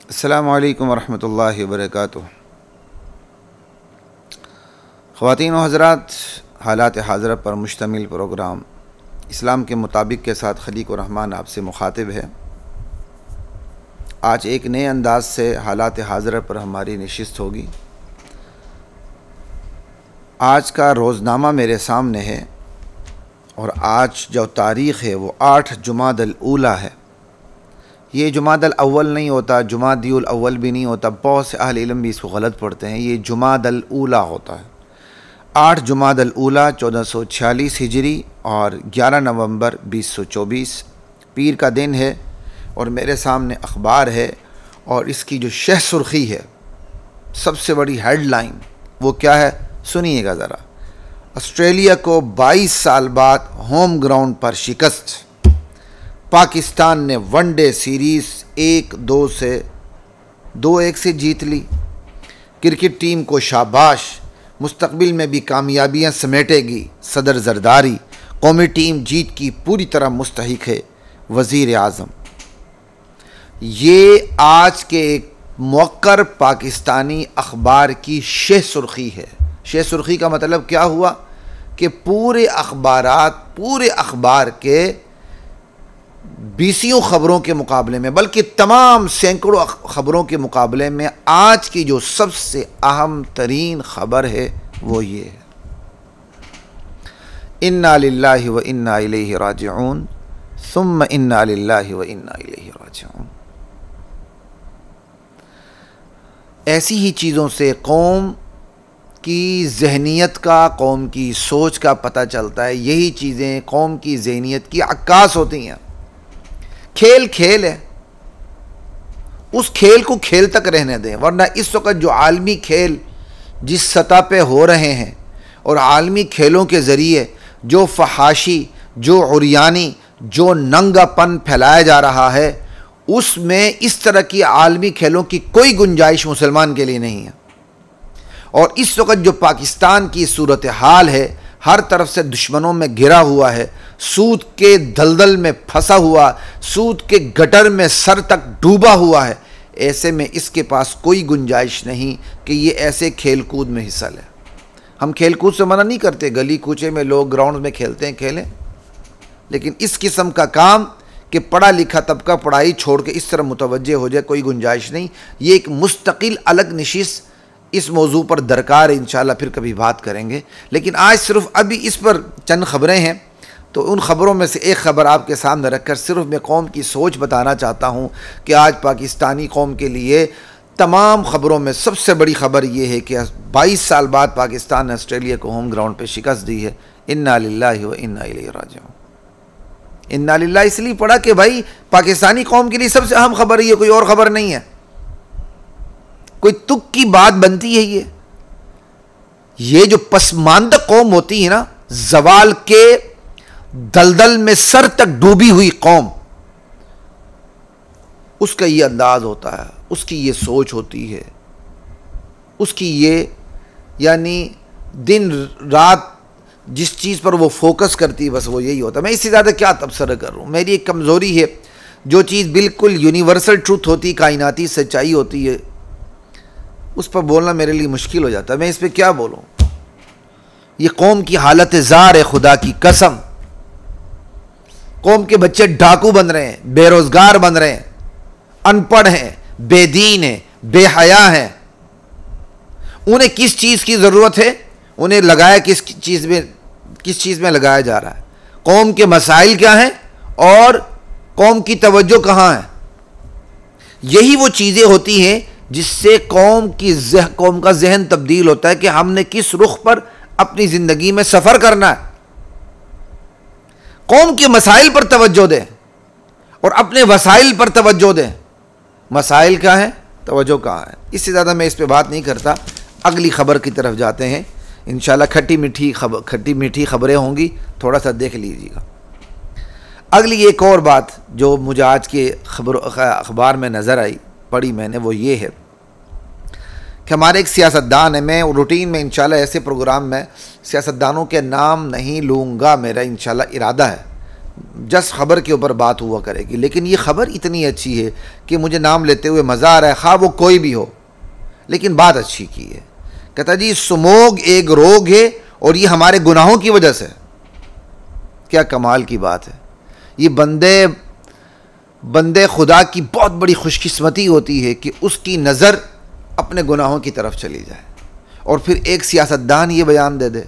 अस्सलामु अलैकुम वरहमतुल्लाहि वबरकातुह। ख़वातीन व हज़रात, हालात हाज़िरा पर मुश्तमिल प्रोग्राम इस्लाम के मुताबिक के साथ खलीक़ुर रहमान आपसे मुखातिब है। आज एक नए अंदाज से हालात हाज़िरा पर हमारी नशिस्त होगी। आज का रोज़नामा मेरे सामने है और आज जो तारीख़ है वो 8 जुमादल ऊला है। ये जुमादल अव्वल नहीं होता, जुमादियुल अव्वल भी नहीं होता, बहुत से अहले इल्म भी इसको गलत पढ़ते हैं। ये जुमादल ऊला होता है। 8 जुमादल ऊला 1446 हिजरी और 11 नवंबर 2024 पीर का दिन है। और मेरे सामने अखबार है और इसकी जो शह सुर्खी है, सबसे बड़ी हेडलाइन वो क्या है, सुनिएगा ज़रा। ऑस्ट्रेलिया को 22 साल बाद होम ग्राउंड पर शिकस्त। पाकिस्तान ने वनडे सीरीज़ 2-1 से जीत ली। क्रिकेट टीम को शाबाश, मुस्तकबिल में भी कामयाबियां समेटेगी सदर जरदारी। कौमी टीम जीत की पूरी तरह मुस्तहिक है वज़ीर आज़म। ये आज के एक मौक़र पाकिस्तानी अखबार की शह सुर्खी है। शह सुर्खी का मतलब क्या हुआ कि पूरे अखबार के 20 ख़बरों के मुकाबले में, बल्कि तमाम सैकड़ों ख़बरों के मुकाबले में आज की जो सबसे अहम तरीन ख़बर है वो ये है, इन्ना लिल्लाहि व इन्ना इलैहि राजिऊन सुम्मा इन्ना लिल्लाहि व इन्ना इलैहि राजिऊन। ऐसी ही चीज़ों से कौम की जहनीत का, कौम की सोच का पता चलता है। यही चीज़ें कौम की जहनीत की अक्कास होती हैं। खेल खेल है, उस खेल को खेल तक रहने दें, वरना इस वक्त जो आलमी खेल जिस सतह पे हो रहे हैं और आलमी खेलों के ज़रिए जो फहाशी, जो उरियानी, जो नंगापन फैलाया जा रहा है, उसमें इस तरह की आलमी खेलों की कोई गुंजाइश मुसलमान के लिए नहीं है। और इस वक्त जो पाकिस्तान की सूरत हाल है, हर तरफ से दुश्मनों में घिरा हुआ है, सूद के दलदल में फंसा हुआ, सूद के गटर में सर तक डूबा हुआ है, ऐसे में इसके पास कोई गुंजाइश नहीं कि ये ऐसे खेल कूद में हिस्सा ले। हम खेल कूद से मना नहीं करते, गली कूचे में लोग ग्राउंड में खेलते हैं, खेलें, लेकिन इस किस्म का काम कि पढ़ा लिखा तबका पढ़ाई छोड़ के इस तरह मुतवज्जे हो जाए, कोई गुंजाइश नहीं। ये एक मुस्तकिल अलग नशिस्त इस मौजू पर दरकार है, इंशाअल्लाह फिर कभी बात करेंगे। लेकिन आज सिर्फ अभी इस पर चंद ख़बरें हैं, तो उन ख़बरों में से एक ख़बर आपके सामने रखकर सिर्फ मैं कौम की सोच बताना चाहता हूँ कि आज पाकिस्तानी कौम के लिए तमाम ख़बरों में सबसे बड़ी ख़बर यह है कि 22 साल बाद पाकिस्तान ने ऑस्ट्रेलिया को होम ग्राउंड पर शिकस्त दी है। इन्ना लिल्लाहि व इन्ना इलैहि राजिऊन। इन्ना लिल्लाहि इसलिए पढ़ा कि भाई पाकिस्तानी कौम के लिए सबसे अहम खबर है, कोई और ख़बर नहीं है, कोई तुक की बात बनती है। ये जो पसमानदा कौम होती है ना, जवाल के दलदल में सर तक डूबी हुई कौम, उसका ये अंदाज होता है, उसकी ये सोच होती है, उसकी ये यानी दिन रात जिस चीज़ पर वो फोकस करती है बस वो यही होता है। मैं इससे ज़्यादा क्या तबसरा कर रहा हूँ। मेरी एक कमज़ोरी है, जो चीज़ बिल्कुल यूनिवर्सल ट्रूथ होती, कायनाती सच्चाई होती है, उस पर बोलना मेरे लिए मुश्किल हो जाता है। मैं इस पर क्या बोलूँ। ये कौम की हालत ज़ार है, खुदा की कसम। कौम के बच्चे डाकू बन रहे हैं, बेरोज़गार बन रहे हैं, अनपढ़ हैं, बेदीन हैं, बेहया हैं। उन्हें किस चीज़ की ज़रूरत है, उन्हें लगाया किस चीज़ में लगाया जा रहा है, कौम के मसाइल क्या हैं और कौम की तवज्जो कहाँ है। यही वो चीज़ें होती हैं जिससे कौम का जहन तब्दील होता है कि हमने किस रुख पर अपनी ज़िंदगी में सफ़र करना है। कौम के मसाइल पर तवज्जो दें और अपने वसाइल पर तवज्जो दें। मसाइल क्या है, तवज्जो कहाँ है। इससे ज़्यादा मैं इस पर बात नहीं करता, अगली ख़बर की तरफ जाते हैं। इंशाल्लाह खट्टी मीठी ख़बरें होंगी, थोड़ा सा देख लीजिएगा। अगली एक और बात जो मुझे आज के अखबार में नज़र आई, पढ़ी मैंने, वो ये है कि हमारे एक सियासतदान है, मैं रूटीन में इंशाल्लाह ऐसे प्रोग्राम में सियासतदानों के नाम नहीं लूँगा, मेरा इंशाल्लाह इरादा है जस्ट ख़बर के ऊपर बात हुआ करेगी, लेकिन ये ख़बर इतनी अच्छी है कि मुझे नाम लेते हुए मज़ा आ रहा है, खा वो कोई भी हो, लेकिन बात अच्छी की है। कहता जी स्मोग एक रोग है और ये हमारे गुनाहों की वजह से। क्या कमाल की बात है। ये बंदे खुदा की बहुत बड़ी खुशकिस्मती होती है कि उसकी नज़र अपने गुनाहों की तरफ चली जाए। और फिर एक सियासतदान ये बयान दे दे,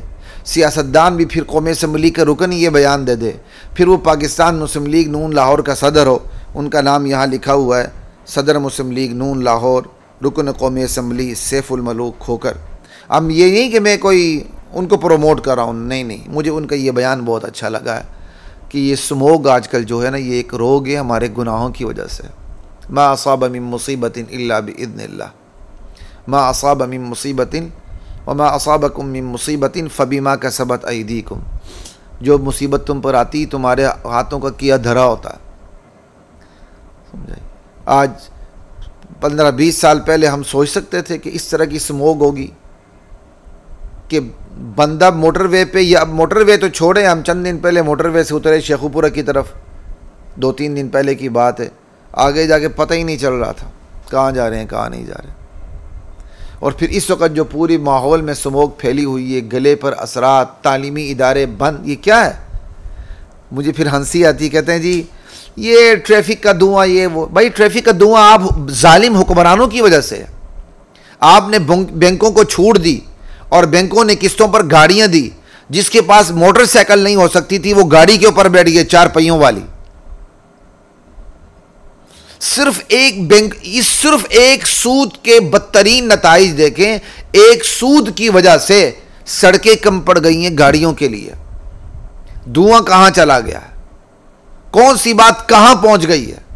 सियासतदान भी फिर कौमी असम्बली का रुकन ये बयान दे दे, फिर वो पाकिस्तान मुस्लिम लीग नून लाहौर का सदर हो, उनका नाम यहाँ लिखा हुआ है, सदर मुस्लिम लीग नून लाहौर रुकन कौमी असम्बली सैफुल मलूक खोकर। अब ये नहीं कि मैं कोई उनको प्रमोट कर रहा हूँ, नहीं, मुझे उनका ये बयान बहुत अच्छा लगा है कि ये स्मोग आजकल जो है ना, ये एक रोग है हमारे गुनाहों की वजह से। मा असाब मिन मुसीबतिन इल्ला बिइज़्निल्लाह, मा असाब मिन मुसीबतिन व मा असाबकुम मिन मुसीबतिन फबिमा कसबत अयदीकुम। जो मुसीबत तुम पर आती तुम्हारे हाथों का किया धरा होता है। समझे? आज 15-20 साल पहले हम सोच सकते थे कि इस तरह की स्मोग होगी कि बंदा मोटरवे पे, या मोटरवे तो छोड़े, हम चंद दिन पहले मोटरवे से उतरे शेखुपुरा की तरफ, 2-3 दिन पहले की बात है, आगे जाके पता ही नहीं चल रहा था कहाँ जा रहे हैं कहाँ नहीं जा रहे। और फिर इस वक्त जो पूरी माहौल में स्मोक फैली हुई है, गले पर असरात, तालीमी इदारे बंद, ये क्या है। मुझे फिर हंसी आती, कहते हैं जी ये ट्रैफिक का धुआं, ये वो। भाई ट्रैफिक का धुआं आप जालिम हुक्मरानों की वजह से। आपने बैंकों को छूट दी और बैंकों ने किस्तों पर गाड़ियां दी, जिसके पास मोटरसाइकिल नहीं हो सकती थी वो गाड़ी के ऊपर बैठ गए 4 पहियों वाली। सिर्फ एक सूद के बदतरीन नताइज देखें। एक सूद की वजह से सड़कें कम पड़ गई हैं गाड़ियों के लिए। धुआं कहां चला गया है, कौन सी बात कहां पहुंच गई है।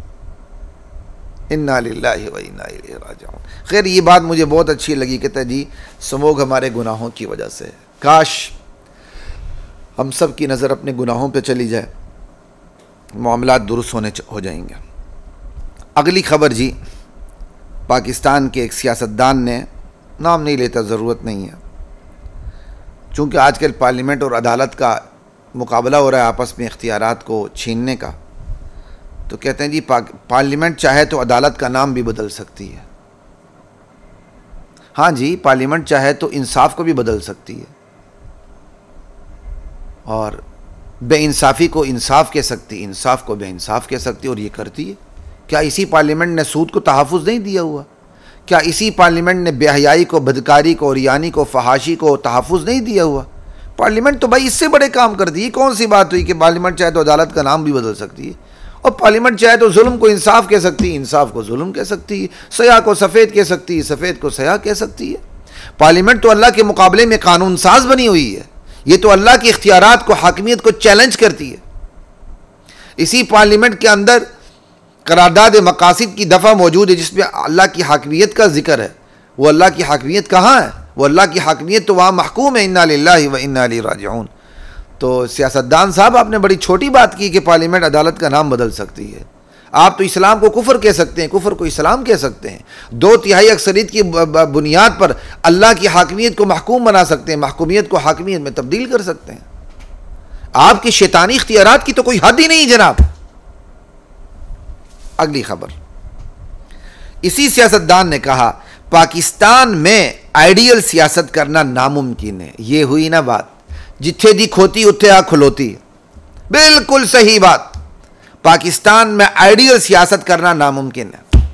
इन्ना लिल्लाहि व इन्ना इलैहि राजिऊन। खैर ये बात मुझे बहुत अच्छी लगी। कहता है जी स्मोग हमारे गुनाहों की वजह से। काश हम सब की नज़र अपने गुनाहों पे चली जाए, मामलात दुरुस्त हो जाएंगे। अगली खबर जी, पाकिस्तान के एक सियासतदान ने, नाम नहीं लेता, ज़रूरत नहीं है, चूँकि आजकल पार्लियामेंट और अदालत का मुकाबला हो रहा है आपस में इख्तियारात को छीनने का, तो कहते हैं जी पार्लियामेंट चाहे तो अदालत का नाम भी बदल सकती है। हाँ जी, पार्लियामेंट चाहे तो इंसाफ को भी बदल सकती है और बेइंसाफ़ी को इंसाफ कह सकती है, इंसाफ को बेइंसाफ कह सकती है, और ये करती है। क्या इसी पार्लियामेंट ने सूद को तहफ़्फ़ुज़ नहीं दिया हुआ? क्या इसी पार्लियामेंट ने बेहयाई को, बदकारी को, रियानी को, फहाशी को तहफ़्फ़ुज़ नहीं दिया हुआ? पार्लियामेंट तो भाई इससे बड़े काम करती है। कौन सी बात हुई कि पार्लियामेंट चाहे तो अदालत का नाम भी बदल सकती है, और पार्लियामेंट चाहे तो जुल्म को इंसाफ कह सकती है, इंसाफ को जुल्म कह सकती है, सया को सफ़ेद कह सकती है, सफ़ेद को सया कह सकती है। पार्लियामेंट तो अल्लाह के मुकाबले में कानून साज बनी हुई है। ये तो अल्लाह की इख्तियारात को, हाकिमियत को चैलेंज करती है। इसी पार्लियामेंट के अंदर करारदाद मकासिद की दफ़ा मौजूद है जिसमें अल्लाह की हाकिमियत का जिक्र है। वो अल्लाह की हाकिमियत कहाँ है? वो अल्लाह की हाकिमियत तो वहाँ महकूम है। इन्ना लिल्लाहि व इन्ना इलैहि राजिऊन। तो सियासतदान साहब आपने बड़ी छोटी बात की कि पार्लियामेंट अदालत का नाम बदल सकती है। आप तो इस्लाम को कुफर कह सकते हैं, कुफर को इस्लाम कह सकते हैं। 2/3 अक्सरियत की बुनियाद पर अल्लाह की हाकिमियत को महकूम बना सकते हैं, महकूमियत को हाकिमियत में तब्दील कर सकते हैं। आपकी शैतानी इख्तियारात की तो कोई हद ही नहीं जनाब। अगली खबर, इसी सियासतदान ने कहा पाकिस्तान में आइडियल सियासत करना नामुमकिन है। ये हुई ना बात, जिथे दी खोती उत्थे आ खलोती। बिल्कुल सही बात। पाकिस्तान में आइडियल सियासत करना नामुमकिन है।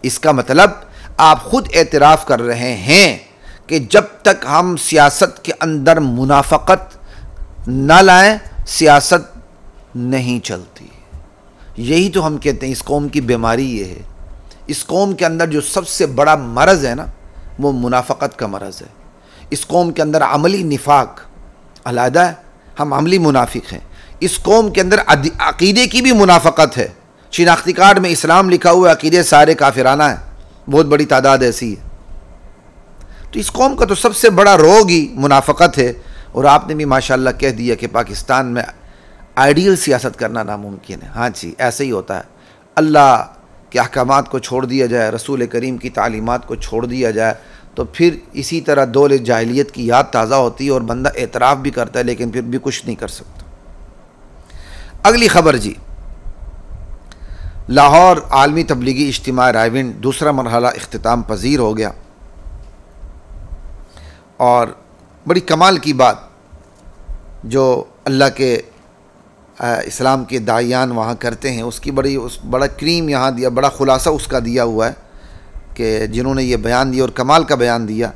इसका मतलब आप खुद एतराफ़ कर रहे हैं कि जब तक हम सियासत के अंदर मुनाफकत न लाएं, सियासत नहीं चलती। यही तो हम कहते हैं इस कौम की बीमारी ये है। इस कौम के अंदर जो सबसे बड़ा मरज़ है ना, वो मुनाफकत का मरज़ है। इस कौम के अंदर अमली निफाक अलहदा है, हम अमली मुनाफिक हैं। इस कौम के अंदर अक़ीदे की भी मुनाफकत है। शिनाख्ती कार्ड में इस्लाम लिखा हुआ है, अक़ीदे सारे काफिराना है, बहुत बड़ी तादाद ऐसी है। तो इस कौम का तो सबसे बड़ा रोग ही मुनाफकत है। और आपने भी माशाअल्लाह कह दिया कि पाकिस्तान में आइडियल सियासत करना नामुमकिन है। हाँ जी, ऐसे ही होता है। अल्लाह के अहकामात को छोड़ दिया जाए, रसूल करीम की तालीमात को छोड़ दिया जाए, तो फिर इसी तरह दौर जाहिलियत की याद ताज़ा होती है और बंदा एतराफ़ भी करता है, लेकिन फिर भी कुछ नहीं कर सकता। अगली खबर जी, लाहौर आलमी तबलीगी इज्तिमा रायविंड दूसरा मरहला इख्तिताम पजीर हो गया। और बड़ी कमाल की बात जो अल्लाह के इस्लाम के दायान वहाँ करते हैं, उसकी बड़ा क्रीम यहाँ दिया, बड़ा खुलासा उसका दिया हुआ है कि जिन्होंने ये बयान दिया और कमाल का बयान दिया।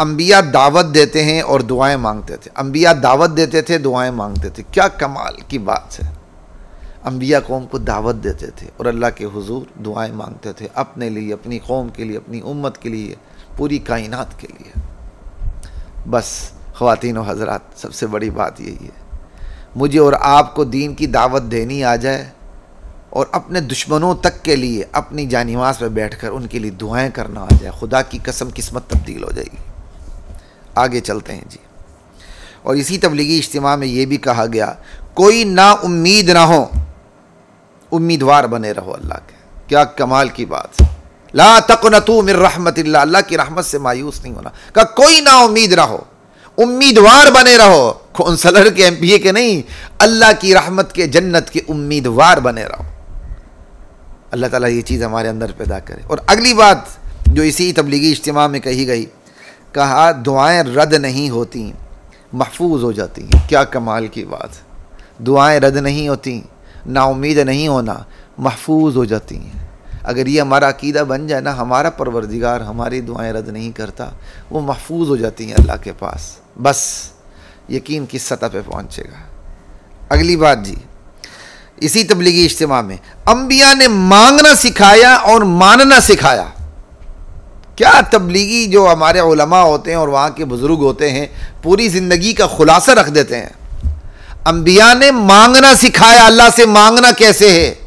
अंबिया दावत देते हैं और दुआएं मांगते थे। अंबिया दावत देते थे, दुआएं मांगते थे। क्या कमाल की बात है। अंबिया कौम को दावत देते थे और अल्लाह के हुजूर दुआएं मांगते थे, अपने लिए, अपनी कौम के लिए, अपनी उम्मत के लिए, पूरी कायनात के लिए। बस ख़वातीन व हज़रात, सबसे बड़ी बात यही है, मुझे और आपको दीन की दावत देनी आ जाए और अपने दुश्मनों तक के लिए अपनी जानिमाज़ पर बैठकर उनके लिए दुआएं करना आ जाए, खुदा की कसम किस्मत तब्दील हो जाएगी। आगे चलते हैं जी। और इसी तबलीगी इज्तिमा में ये भी कहा गया, कोई ना उम्मीद ना हो, उम्मीदवार बने रहो अल्लाह के। क्या कमाल की बात है। ला तक़नतू मिन रहमतिल्लाह, अल्लाह की रहमत से मायूस नहीं होना। का कोई ना उम्मीद ना हो, उम्मीदवार बने रहो। काउंसलर के, एमपीए के नहीं, अल्लाह की रहमत के, जन्नत के उम्मीदवार बने रहो। अल्लाह ताला ये चीज़ हमारे अंदर पैदा करे। और अगली बात जो इसी तबलीगी इज्तिमा में कही गई, कहा दुआएं रद्द नहीं होती, महफूज हो जाती हैं। क्या कमाल की बात है। दुआएं रद्द नहीं होती, नाउम्मीद नहीं होना, महफूज हो जाती हैं। अगर ये हमारा अकीदा बन जाए ना, हमारा परवरदिगार हमारी दुआएं रद्द नहीं करता, वो महफूज हो जाती हैं अल्लाह के पास। बस यकीन किस सतह पे पहुँचेगा। अगली बात जी, इसी तबलीगी इज्तिमा में अंबिया ने मांगना सिखाया और मानना सिखाया। क्या तबलीगी जो हमारे उलमा होते हैं और वहाँ के बुज़ुर्ग होते हैं, पूरी ज़िंदगी का खुलासा रख देते हैं। अंबिया ने मांगना सिखाया, अल्लाह से मांगना कैसे है,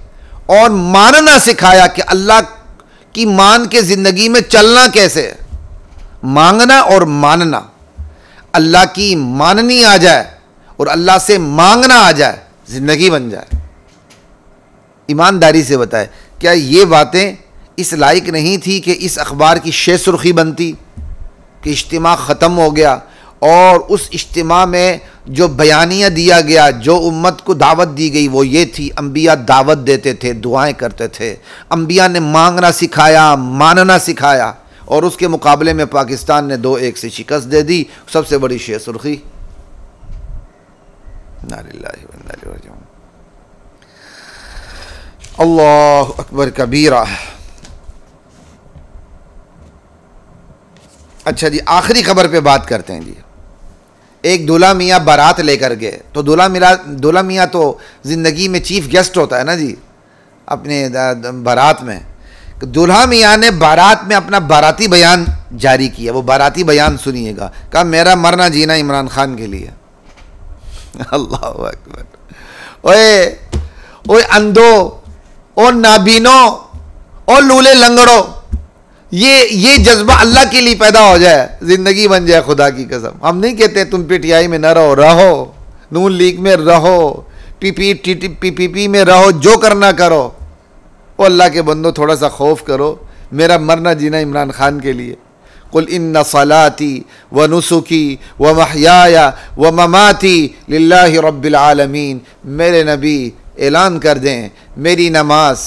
और मानना सिखाया कि अल्लाह की मान के ज़िंदगी में चलना कैसे है। मांगना और मानना, अल्लाह की माननी आ जाए और अल्लाह से मांगना आ जाए, ज़िंदगी बन जाए। ईमानदारी से बताए, क्या ये बातें इस लायक नहीं थी कि इस अखबार की शे सुर्खी बनती कि इज्तिमा ख़त्म हो गया और उस इज्तिमा में जो बयानिया दिया गया, जो उम्मत को दावत दी गई, वो ये थी, अंबिया दावत देते थे, दुआएं करते थे, अंबिया ने मांगना सिखाया, मानना सिखाया, और उसके मुकाबले में पाकिस्तान ने 2-1 से शिकस्त दे दी। सबसे बड़ी शे सुर्खी। अल्लाह अकबर कबीरा। अच्छा जी, आखिरी खबर पे बात करते हैं जी। एक दूल्हा मियाँ बारात लेकर गए, तो दूल्हा मियाँ तो ज़िंदगी में चीफ गेस्ट होता है ना जी अपने बारात में। दूल्हा मियाँ ने बारात में अपना बाराती बयान जारी किया। वो बाराती बयान सुनिएगा। कहा, मेरा मरना जीना इमरान खान के लिए। अल्लाह अकबर। ओए ओए अंधो, ओ नाबीनो, ओ लूले लंगड़ो, ये जज्बा अल्लाह के लिए पैदा हो जाए, ज़िंदगी बन जाए। खुदा की कसम, हम नहीं कहते तुम पीटीआई में न रहो, नून लीग में रहो, पीपीपी में रहो, जो करना करो। ओ अल्लाह के बंदो, थोड़ा सा खौफ करो। मेरा मरना जीना इमरान खान के लिए। कुल इन्ना सलाती व नुसुकी व महयाया व ममाती लिल्लाहि रब्बिल आलमीन। मेरे नबी ऐलान कर दें, मेरी नमाज,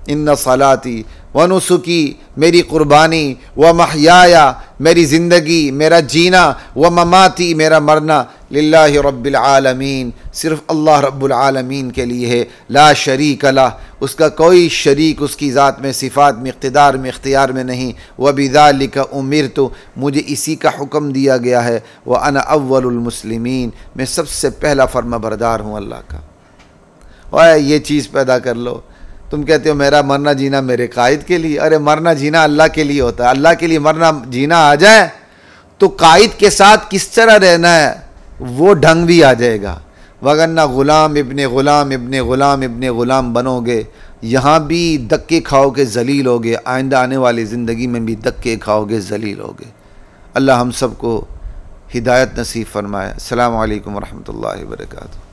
इन्ना सलाती व नुसुकी, मेरी कुर्बानी, व महयाया, मेरी ज़िंदगी, मेरा जीना, व ममाती, मेरा मरना, लिल्लाहि रब्बिल आलमीन, सिर्फ़ अल्लाह रब्बुल आलमीन के लिए है। ला शरीक ला, उसका कोई शरीक उसकी ज़ात में, सिफ़ात में, इक़्तिदार में, इख्तियार में नहीं। व बिज़ालिका उमिरतु, मुझे इसी का हुक्म दिया गया है। व अना अव्वलुल मुस्लिमीन, मैं सबसे पहला फर्माबरदार हूँ अल्लाह का। और ये चीज़ पैदा कर लो। तुम कहते हो मेरा मरना जीना मेरे कायद के लिए। अरे मरना जीना अल्लाह के लिए होता है। अल्लाह के लिए मरना जीना आ जाए तो कायद के साथ किस तरह रहना है वो ढंग भी आ जाएगा। वगरना ग़ुलाम इब्ने ग़ुलाम इब्ने ग़ुलाम इब्ने ग़ुलाम बनोगे, यहाँ भी धक्के खाओगे, ज़लील होगे, आइंदा आने वाली ज़िंदगी में भी धक्के खाओगे, ज़लील होगे। अल्लाह हम सबको हिदायत नसीब फरमाए। अस्सलामु अलैकुम व रहमतुल्लाहि व बरकातुहू।